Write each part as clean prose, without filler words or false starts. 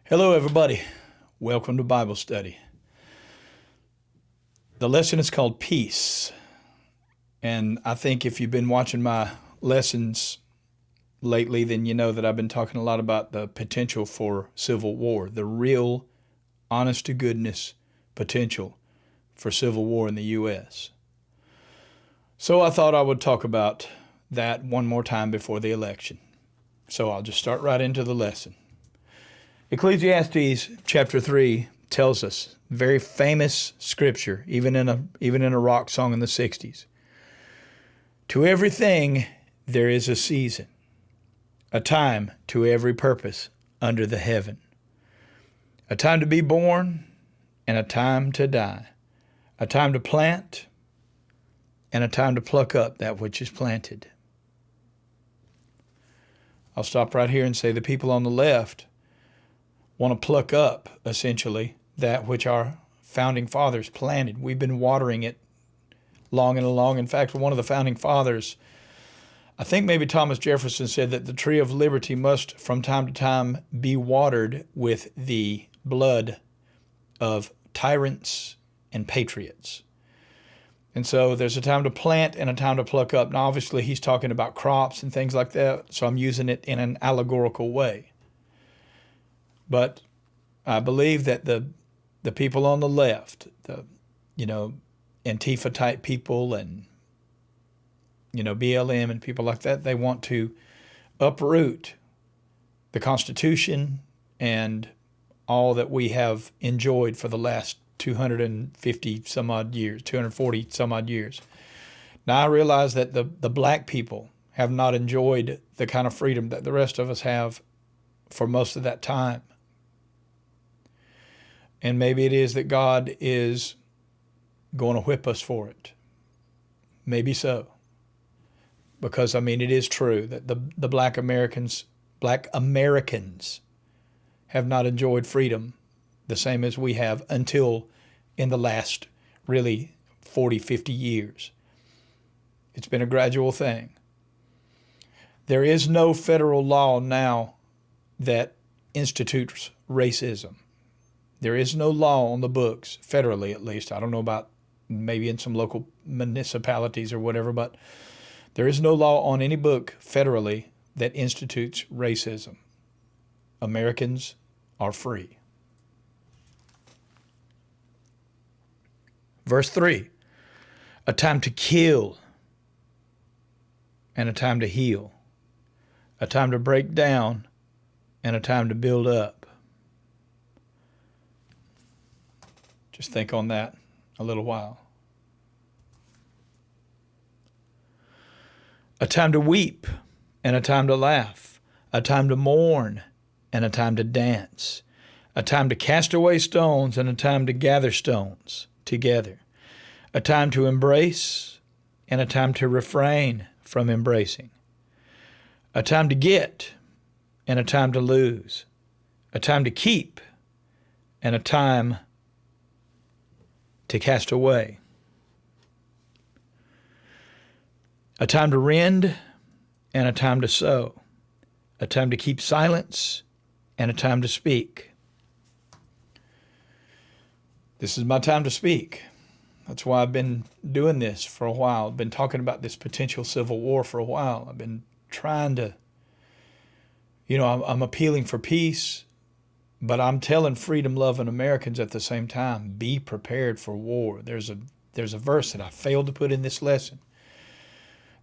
Hello, everybody. Welcome to Bible study. The lesson is called Peace. And I think if you've been watching my lessons lately, then you know that I've been talking a lot about the potential for civil war, the real, honest to goodness potential for civil war in the U.S. So I thought I would talk about that one more time before the election. So I'll just start right into the lesson. Ecclesiastes chapter 3 tells us, very famous scripture, even in a rock song in the 60s. To everything there is a season, a time to every purpose under the heaven, a time to be born and a time to die, a time to plant and a time to pluck up that which is planted. I'll stop right here and say the people on the left want to pluck up, essentially, that which our founding fathers planted. We've been watering it long and long. In fact, one of the founding fathers, I think maybe Thomas Jefferson, said that the tree of liberty must from time to time be watered with the blood of tyrants and patriots. And so there's a time to plant and a time to pluck up. Now, obviously, he's talking about crops and things like that, so I'm using it in an allegorical way. But I believe that the people on the left, Antifa type people and, BLM and people like that, they want to uproot the Constitution and all that we have enjoyed for the last 250 some odd years, 240 some odd years. Now I realize that the black people have not enjoyed the kind of freedom that the rest of us have for most of that time. And maybe it is that God is going to whip us for it. Maybe so. Because, it is true that the black Americans have not enjoyed freedom the same as we have until in the last really 40, 50 years. It's been a gradual thing. There is no federal law now that institutes racism. There is no law on the books, federally at least. I don't know about maybe in some local municipalities or whatever, but there is no law on any book federally that institutes racism. Americans are free. Verse 3, a time to kill and a time to heal, a time to break down and a time to build up. Just think on that a little while. A time to weep and a time to laugh, a time to mourn and a time to dance, a time to cast away stones and a time to gather stones together, a time to embrace and a time to refrain from embracing, a time to get and a time to lose, a time to keep and a time to cast away, a time to rend and a time to sow, a time to keep silence and a time to speak. This is my time to speak. That's why I've been doing this for a while. I've been talking about this potential civil war for a while. I've been trying to, I'm appealing for peace, but I'm telling freedom-loving Americans at the same time, be prepared for war. There's a verse that I failed to put in this lesson.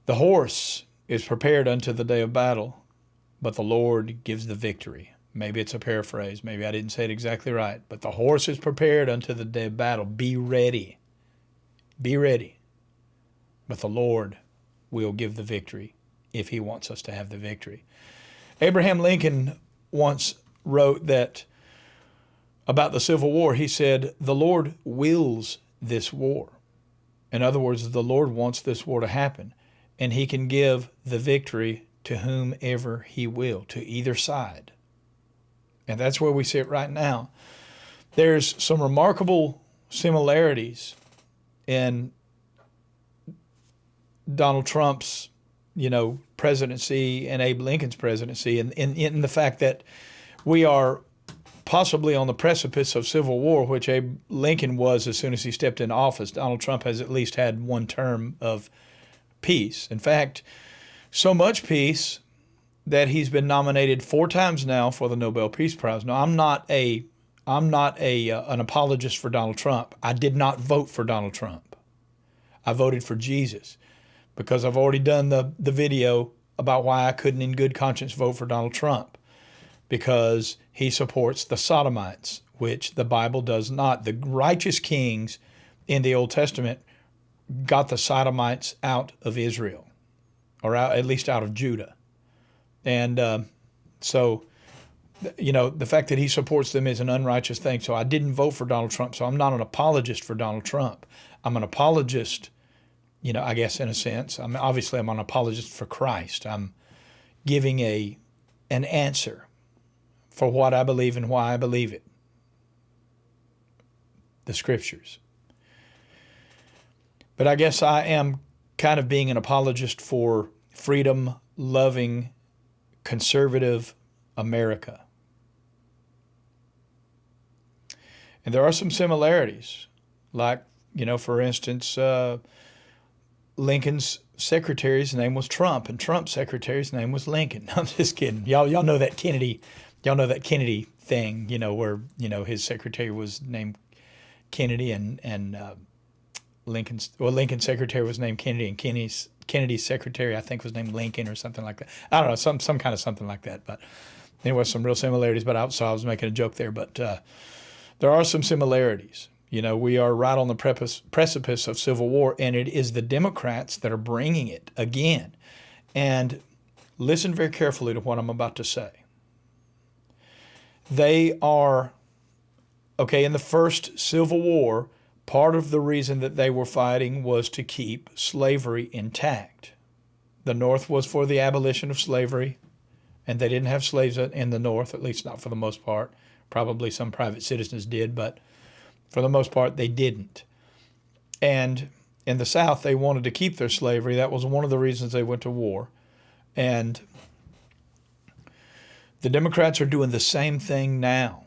The horse is prepared unto the day of battle, but the Lord gives the victory. Maybe it's a paraphrase. Maybe I didn't say it exactly right. But the horse is prepared unto the day of battle. Be ready. Be ready. But the Lord will give the victory if he wants us to have the victory. Abraham Lincoln once wrote that about the Civil War. He said, the Lord wills this war. In other words, the Lord wants this war to happen, and he can give the victory to whomever he will, to either side. And that's where we sit right now. There's some remarkable similarities in Donald Trump's, presidency and Abe Lincoln's presidency, and in the fact that we are possibly on the precipice of civil war, which Abe Lincoln was as soon as he stepped into office. Donald Trump has at least had one term of peace. In fact, so much peace that he's been nominated 4 times now for the Nobel Peace Prize. Now, I'm not an apologist for Donald Trump. I did not vote for Donald Trump. I voted for Jesus because I've already done the video about why I couldn't in good conscience vote for Donald Trump, because he supports the Sodomites, which the Bible does not. The righteous kings in the Old Testament got the Sodomites out of Israel, or at least out of Judah. And so, you know, the fact that he supports them is an unrighteous thing. So I didn't vote for Donald Trump. So I'm not an apologist for Donald Trump. I'm an apologist, you know, I guess in a sense. Obviously I'm an apologist for Christ. I'm giving an answer for what I believe and why I believe it. The Scriptures. But I guess I am kind of being an apologist for freedom-loving, conservative America. And there are some similarities, like, you know, for instance, Lincoln's secretary's name was Trump, and Trump's secretary's name was Lincoln. I'm just kidding. Y'all know that Kennedy thing, you know, where, you know, his secretary was named Kennedy and Lincoln's secretary was named Kennedy, and Kennedy's secretary, I think, was named Lincoln or something like that. I don't know, some kind of something like that. But there was some real similarities. But so I was making a joke there. But there are some similarities. You know, we are right on the precipice of civil war, and it is the Democrats that are bringing it again. And listen very carefully to what I'm about to say. They are, okay, in the first Civil War, part of the reason that they were fighting was to keep slavery intact. The North was for the abolition of slavery, and they didn't have slaves in the North, at least not for the most part. Probably some private citizens did, but for the most part, they didn't. And in the South, they wanted to keep their slavery. That was one of the reasons they went to war. And the Democrats are doing the same thing now.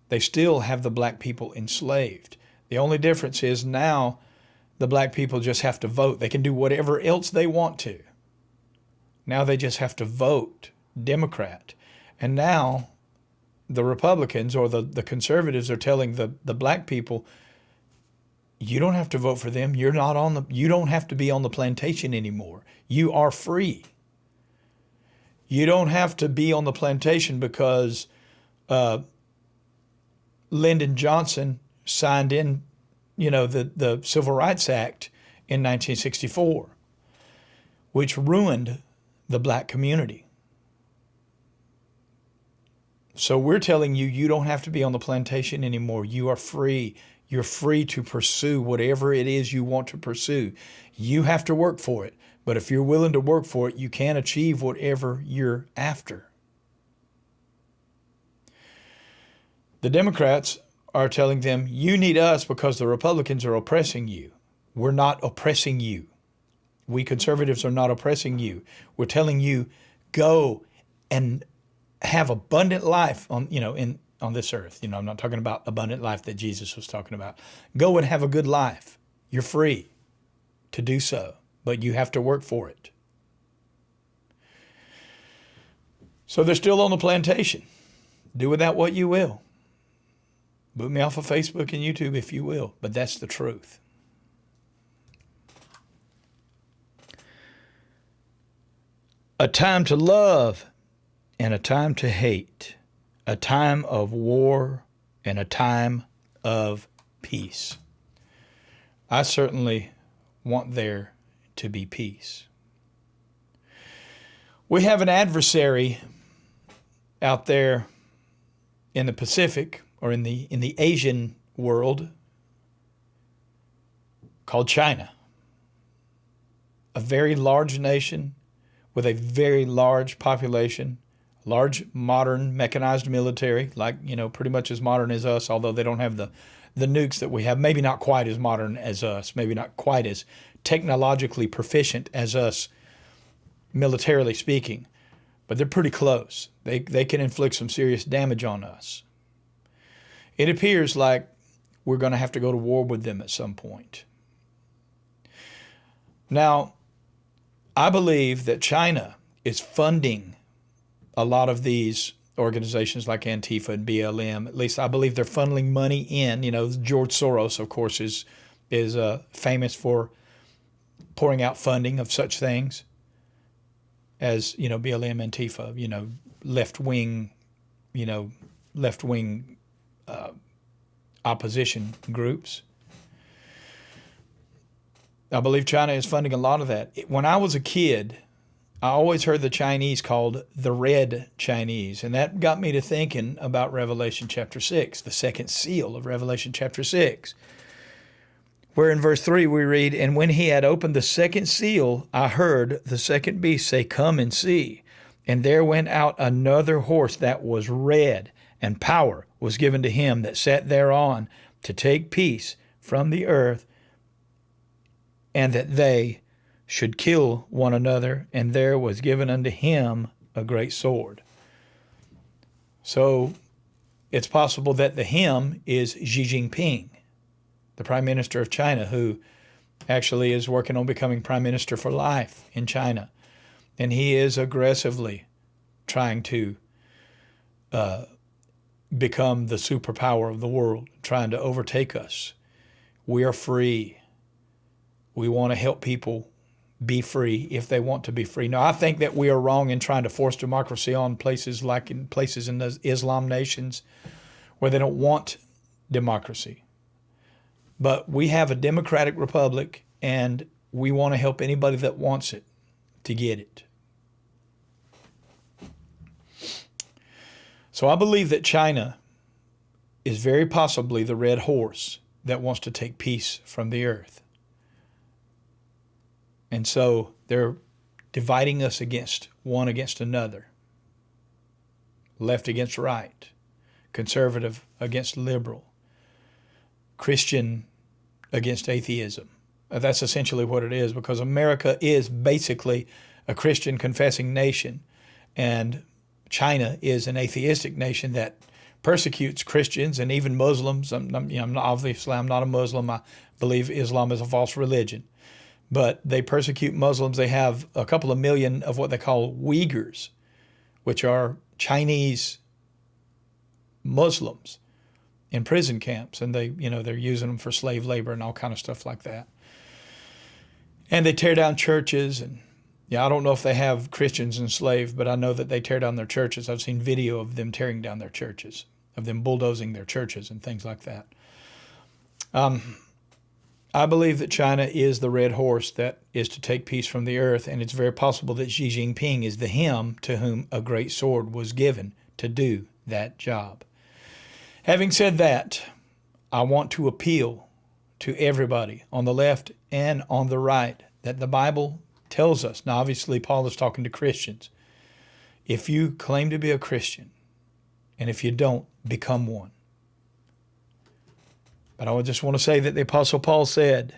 They still have the black people enslaved. The only difference is now the black people just have to vote. They can do whatever else they want to. Now they just have to vote Democrat. And now the Republicans or the conservatives are telling the black people, you don't have to vote for them. You don't have to be on the plantation anymore. You are free. You don't have to be on the plantation because Lyndon Johnson signed in, you know, the Civil Rights Act in 1964, which ruined the black community. So we're telling you, you don't have to be on the plantation anymore. You are free. You're free to pursue whatever it is you want to pursue. You have to work for it. But if you're willing to work for it, you can achieve whatever you're after. The Democrats are telling them, you need us because the Republicans are oppressing you. We're not oppressing you. We conservatives are not oppressing you. We're telling you, go and have abundant life on this earth. You know, I'm not talking about abundant life that Jesus was talking about. Go and have a good life. You're free to do so, but you have to work for it. So they're still on the plantation. Do with that what you will. Boot me off of Facebook and YouTube if you will, but that's the truth. A time to love and a time to hate. A time of war and a time of peace. I certainly want there to be peace. We have an adversary out there in the Pacific or in the Asian world called China. A very large nation with a very large population, large modern mechanized military, like, you know, pretty much as modern as us, although they don't have the nukes that we have. Maybe not quite as modern as us, maybe not quite as technologically proficient as us, militarily speaking, but they're pretty close. They can inflict some serious damage on us. It appears like we're going to have to go to war with them at some point. Now, I believe that China is funding a lot of these organizations like Antifa and BLM. At least I believe they're funneling money in. You know, George Soros, of course, is famous for pouring out funding of such things as, you know, BLM, Antifa, you know, left-wing opposition groups. I believe China is funding a lot of that. When I was a kid, I always heard the Chinese called the Red Chinese, and that got me to thinking about Revelation chapter 6, the second seal of Revelation chapter 6, where in verse 3 we read, "And when he had opened the second seal, I heard the second beast say, 'Come and see.' And there went out another horse that was red, and power was given to him that sat thereon to take peace from the earth, and that they should kill one another, and there was given unto him a great sword." So it's possible that the him is Xi Jinping, the Prime Minister of China, who actually is working on becoming Prime Minister for life in China. And he is aggressively trying to become the superpower of the world, trying to overtake us. We are free. We want to help people be free if they want to be free. Now, I think that we are wrong in trying to force democracy on places like in places in the Islam nations where they don't want democracy. But we have a democratic republic, and we want to help anybody that wants it to get it. So I believe that China is very possibly the red horse that wants to take peace from the earth. And so they're dividing us against one against another, left against right, conservative against liberal, Christian against atheism. That's essentially what it is, because America is basically a Christian confessing nation, and China is an atheistic nation that persecutes Christians and even Muslims. I'm not a Muslim. I believe Islam is a false religion. But they persecute Muslims. They have a couple of million of what they call Uyghurs, which are Chinese Muslims in prison camps, and they're using them for slave labor and all kind of stuff like that. And they tear down churches, and I don't know if they have Christians enslaved, but I know that they tear down their churches. I've seen video of them tearing down their churches, of them bulldozing their churches and things like that. I believe that China is the red horse that is to take peace from the earth, and it's very possible that Xi Jinping is the him to whom a great sword was given to do that job. Having said that, I want to appeal to everybody on the left and on the right that the Bible tells us. Now, obviously, Paul is talking to Christians. If you claim to be a Christian, and if you don't, become one. But I just want to say that the Apostle Paul said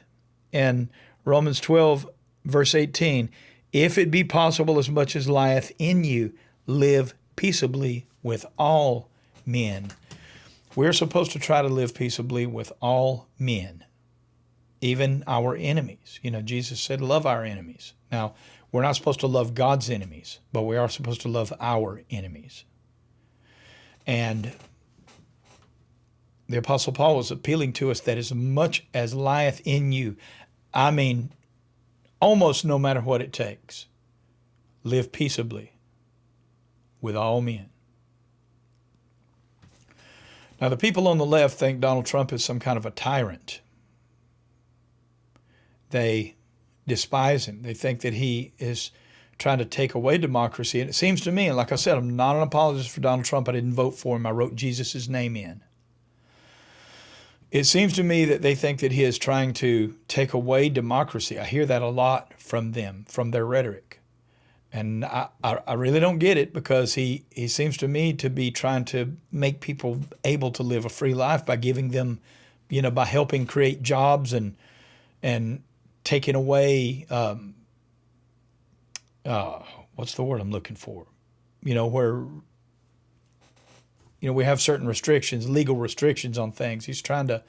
in Romans 12, verse 18, "If it be possible, as much as lieth in you, live peaceably with all men." We're supposed to try to live peaceably with all men, even our enemies. Jesus said, love our enemies. Now, we're not supposed to love God's enemies, but we are supposed to love our enemies. And the Apostle Paul was appealing to us that as much as lieth in you, I mean, almost no matter what it takes, live peaceably with all men. Now, the people on the left think Donald Trump is some kind of a tyrant. They despise him. They think that he is trying to take away democracy. And it seems to me, and like I said, I'm not an apologist for Donald Trump. I didn't vote for him. I wrote Jesus' name in. It seems to me that they think that he is trying to take away democracy. I hear that a lot from them, from their rhetoric. And I really don't get it, because he seems to me to be trying to make people able to live a free life by giving them, by helping create jobs and taking away, what's the word I'm looking for? Where we have certain restrictions, legal restrictions on things. He's trying to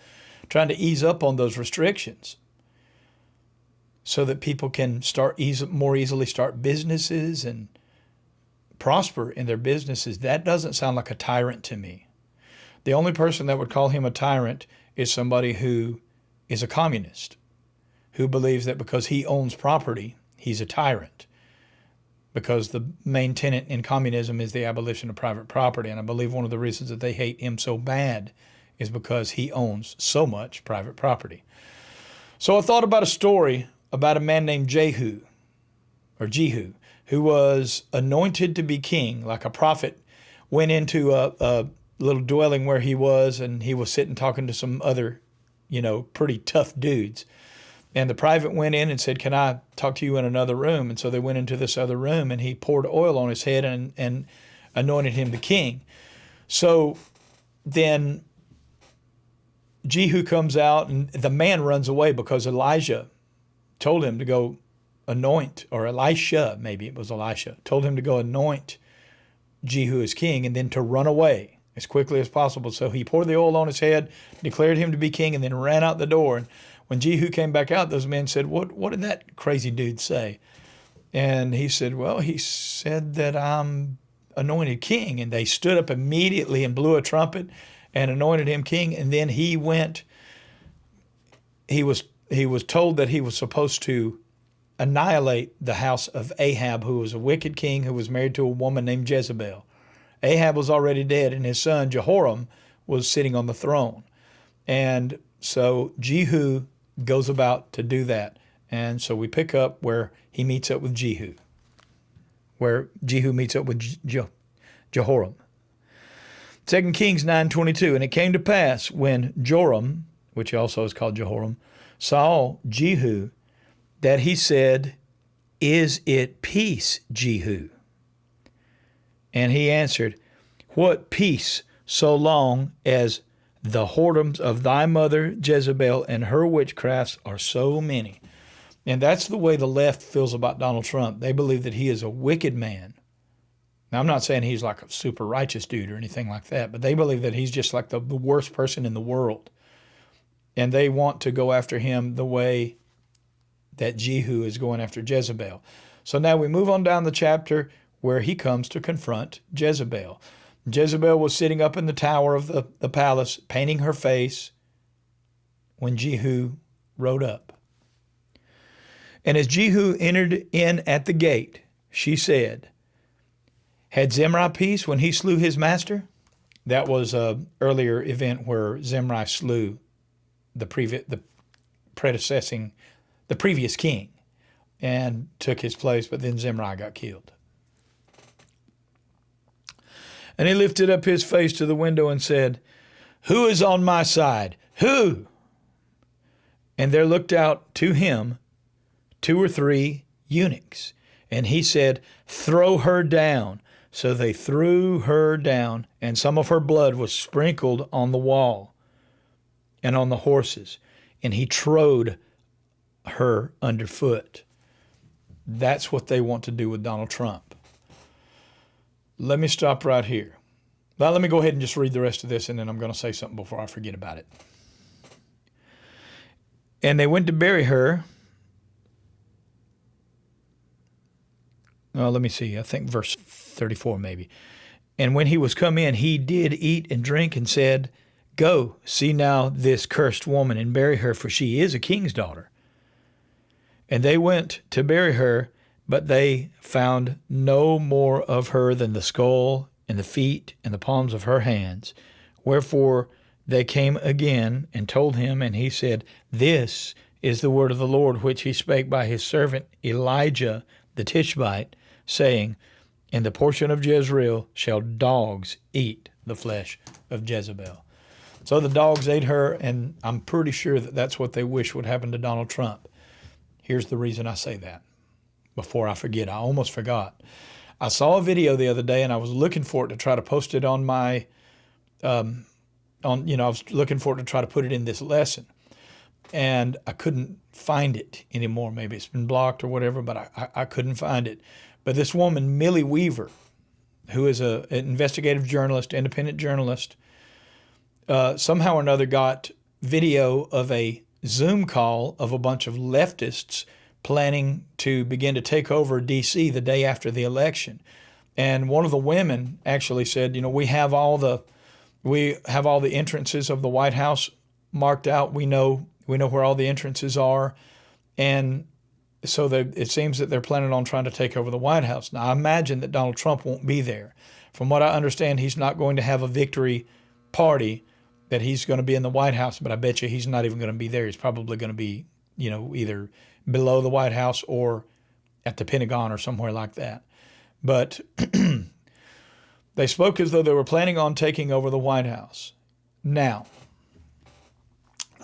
ease up on those restrictions so that people can more easily start businesses and prosper in their businesses. That doesn't sound like a tyrant to me. The only person that would call him a tyrant is somebody who is a communist, who believes that because he owns property, he's a tyrant. Because the main tenet in communism is the abolition of private property. And I believe one of the reasons that they hate him so bad is because he owns so much private property. So I thought about a story about a man named Jehu, who was anointed to be king, like a prophet went into a little dwelling where he was, and he was sitting talking to some other, pretty tough dudes. And the private went in and said, "Can I talk to you in another room?" And so they went into this other room, and he poured oil on his head and anointed him the king. So then Jehu comes out, and the man runs away because Elijah told him to go anoint, or Elisha, maybe it was Elisha, told him to go anoint Jehu as king and then to run away as quickly as possible. So he poured the oil on his head, declared him to be king, and then ran out the door. And when Jehu came back out, those men said, What did that crazy dude say? And he said, "Well, he said that I'm anointed king." And they stood up immediately and blew a trumpet and anointed him king. And then he was told that he was supposed to annihilate the house of Ahab, who was a wicked king who was married to a woman named Jezebel. Ahab was already dead, and his son Jehoram was sitting on the throne. And so Jehu goes about to do that. And so we pick up where he meets up with Jehu, where Jehu meets up with Jehoram. 2 Kings 9:22, and it came to pass when Joram, which also is called Jehoram, saw Jehu, that he said, "Is it peace, Jehu?" And he answered, "What peace, so long as the whoredoms of thy mother Jezebel and her witchcrafts are so many." And that's the way the left feels about Donald Trump. They believe that he is a wicked man. Now, I'm not saying he's like a super righteous dude or anything like that, but they believe that he's just like the worst person in the world. And they want to go after him the way that Jehu is going after Jezebel. So now we move on down the chapter where he comes to confront Jezebel. Jezebel was sitting up in the tower of the palace, painting her face, when Jehu rode up. And as Jehu entered in at the gate, she said, "Had Zimri peace when he slew his master?" That was an earlier event where Zimri slew the previous king and took his place, but then Zimri got killed. And he lifted up his face to the window and said, "Who is on my side? Who?" And there looked out to him 2 or 3 eunuchs. And he said, "Throw her down." So they threw her down, and some of her blood was sprinkled on the wall and on the horses. And he trode her underfoot. That's what they want to do with Donald Trump. Let me stop right here. Now, let me go ahead and just read the rest of this, and then I'm going to say something before I forget about it. And they went to bury her. Let me see. I think verse 34 maybe. And when he was come in, he did eat and drink and said, "Go, see now this cursed woman and bury her, for she is a king's daughter." And they went to bury her, but they found no more of her than the skull and the feet and the palms of her hands. Wherefore they came again and told him, and he said, "This is the word of the Lord, which he spake by his servant Elijah the Tishbite, saying, In the portion of Jezreel shall dogs eat the flesh of Jezebel." So the dogs ate her, and I'm pretty sure that that's what they wish would happen to Donald Trump. Here's the reason I say that. Before I forget, I almost forgot. I saw a video the other day, and I was looking for it to try to post it on my, I was looking for it to try to put it in this lesson. And I couldn't find it anymore. Maybe it's been blocked or whatever, but I couldn't find it. But this woman, Millie Weaver, who is an investigative journalist, independent journalist, somehow or another got video of a Zoom call of a bunch of leftists planning to begin to take over D.C. the day after the election. And one of the women actually said, we have all the entrances of the White House marked out. We know where all the entrances are. And so it seems that they're planning on trying to take over the White House. Now, I imagine that Donald Trump won't be there. From what I understand, he's not going to have a victory party, that he's going to be in the White House, but I bet you he's not even going to be there. He's probably going to be, either below the White House or at the Pentagon or somewhere like that. But they spoke as though they were planning on taking over the White House. Now,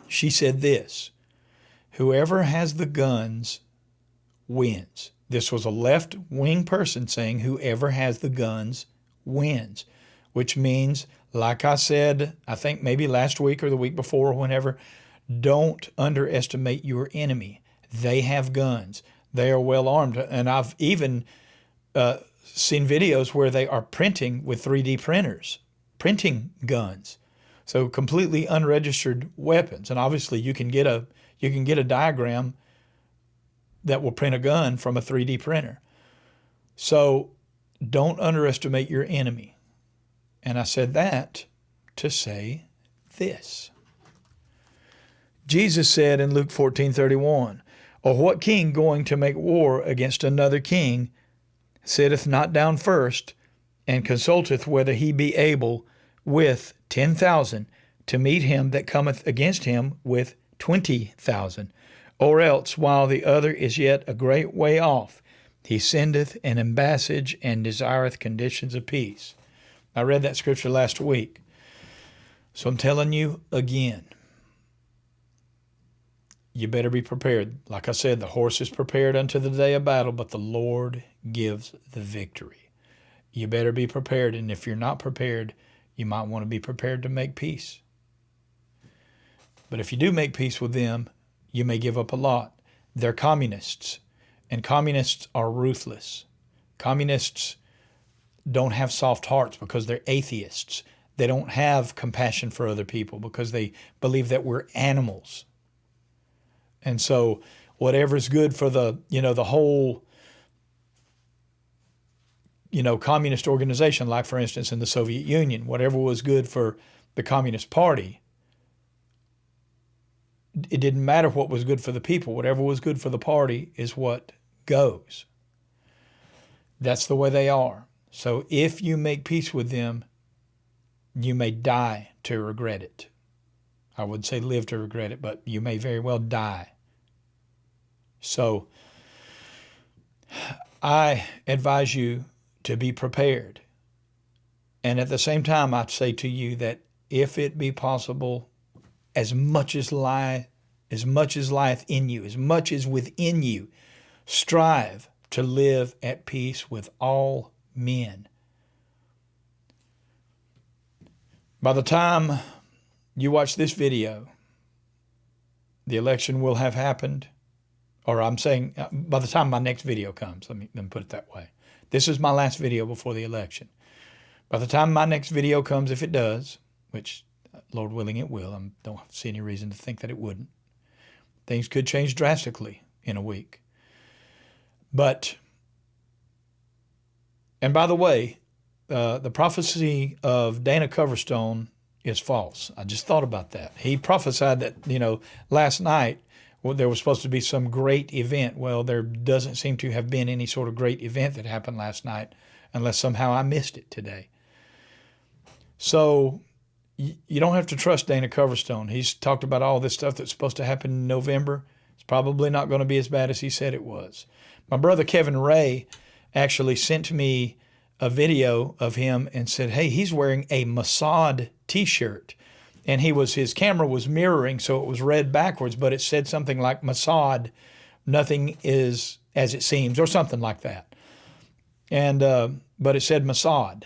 she said this: whoever has the guns wins. This was a left-wing person saying whoever has the guns wins, which means, like I said, I think maybe last week or the week before or whenever, don't underestimate your enemy. They have guns. They are well armed. And I've even seen videos where they are printing with 3D printers, printing guns. So completely unregistered weapons. And obviously you can get a diagram that will print a gun from a 3D printer. So don't underestimate your enemy. And I said that to say this. Jesus said in Luke 14:31, or what king going to make war against another king sitteth not down first, and consulteth whether he be able with 10,000 to meet him that cometh against him with 20,000? Or else, while the other is yet a great way off, he sendeth an ambassage and desireth conditions of peace. I read that scripture last week. So I'm telling you again, you better be prepared. Like I said, the horse is prepared unto the day of battle, but the Lord gives the victory. You better be prepared, and if you're not prepared, you might want to be prepared to make peace. But if you do make peace with them, you may give up a lot. They're communists, and communists are ruthless. Communists don't have soft hearts because they're atheists. They don't have compassion for other people because they believe that we're animals. And so whatever's good for the whole, communist organization, like for instance in the Soviet Union, whatever was good for the Communist Party, it didn't matter what was good for the people. Whatever was good for the party is what goes. That's the way they are. So if you make peace with them, you may die to regret it. I would say live to regret it, but you may very well die. So I advise you to be prepared. And at the same time, I'd say to you that if it be possible, as much as lieth in you, as much as within you, strive to live at peace with all men. By the time you watch this video, the election will have happened. Or I'm saying, by the time my next video comes, let me put it that way. This is my last video before the election. By the time my next video comes, if it does, which Lord willing it will, I don't see any reason to think that it wouldn't. Things could change drastically in a week. And by the way, the prophecy of Dana Coverstone is false. I just thought about that. He prophesied that, last night, there was supposed to be some great event. Well, there doesn't seem to have been any sort of great event that happened last night, unless somehow I missed it today. So you don't have to trust Dana Coverstone. He's talked about all this stuff that's supposed to happen in November. It's probably not going to be as bad as he said it was. My brother Kevin Ray actually sent me a video of him and said, hey, he's wearing a Mossad t-shirt. And his camera was mirroring, so it was read backwards, but it said something like Mossad, nothing is as it seems, or something like that. And but it said Mossad.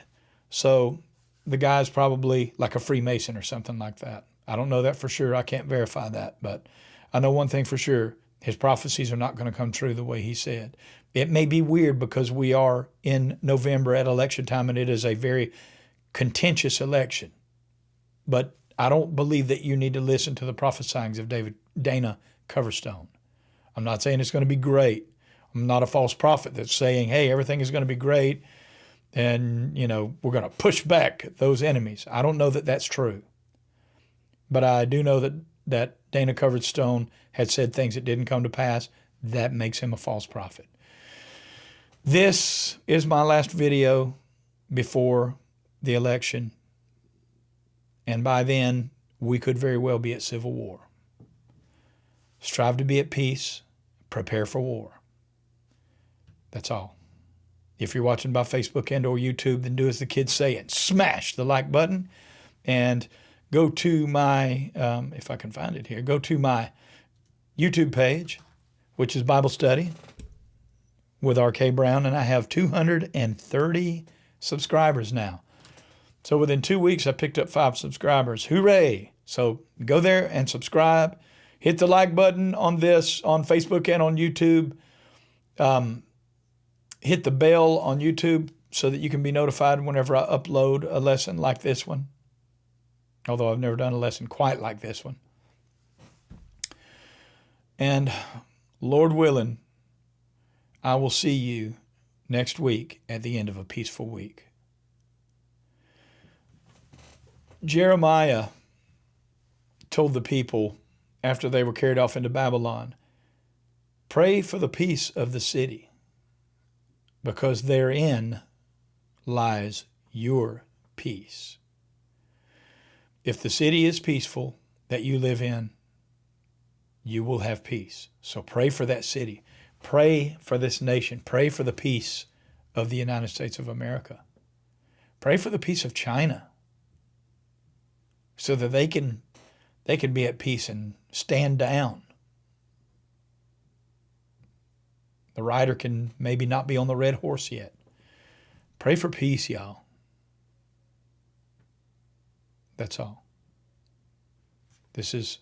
So the guy's probably like a Freemason or something like that. I don't know that for sure. I can't verify that, but I know one thing for sure. His prophecies are not going to come true the way he said. It may be weird because we are in November at election time and it is a very contentious election. But I don't believe that you need to listen to the prophesyings of Dana Coverstone. I'm not saying it's going to be great. I'm not a false prophet that's saying, hey, everything is going to be great and, we're going to push back those enemies. I don't know that that's true. But I do know that Dana Coverstone had said things that didn't come to pass. That makes him a false prophet. This is my last video before the election. And by then, we could very well be at civil war. Strive to be at peace. Prepare for war. That's all. If you're watching by Facebook and or YouTube, then do as the kids say and smash the like button. And go to my, if I can find it here, go to my YouTube page, which is Bible Study with R.K. Brown, and I have 230 subscribers now. So within 2 weeks, I picked up 5 subscribers. Hooray! So go there and subscribe. Hit the like button on this on Facebook and on YouTube. Hit the bell on YouTube so that you can be notified whenever I upload a lesson like this one. Although I've never done a lesson quite like this one. And Lord willing, I will see you next week at the end of a peaceful week. Jeremiah told the people after they were carried off into Babylon, pray for the peace of the city, because therein lies your peace. If the city is peaceful that you live in, you will have peace. So pray for that city. Pray for this nation. Pray for the peace of the United States of America. Pray for the peace of China so that they can be at peace and stand down. The rider can maybe not be on the red horse yet. Pray for peace, y'all. That's all. This is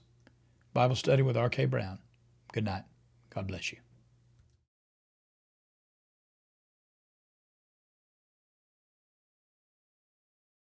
Bible Study with R.K. Brown. Good night. God bless you.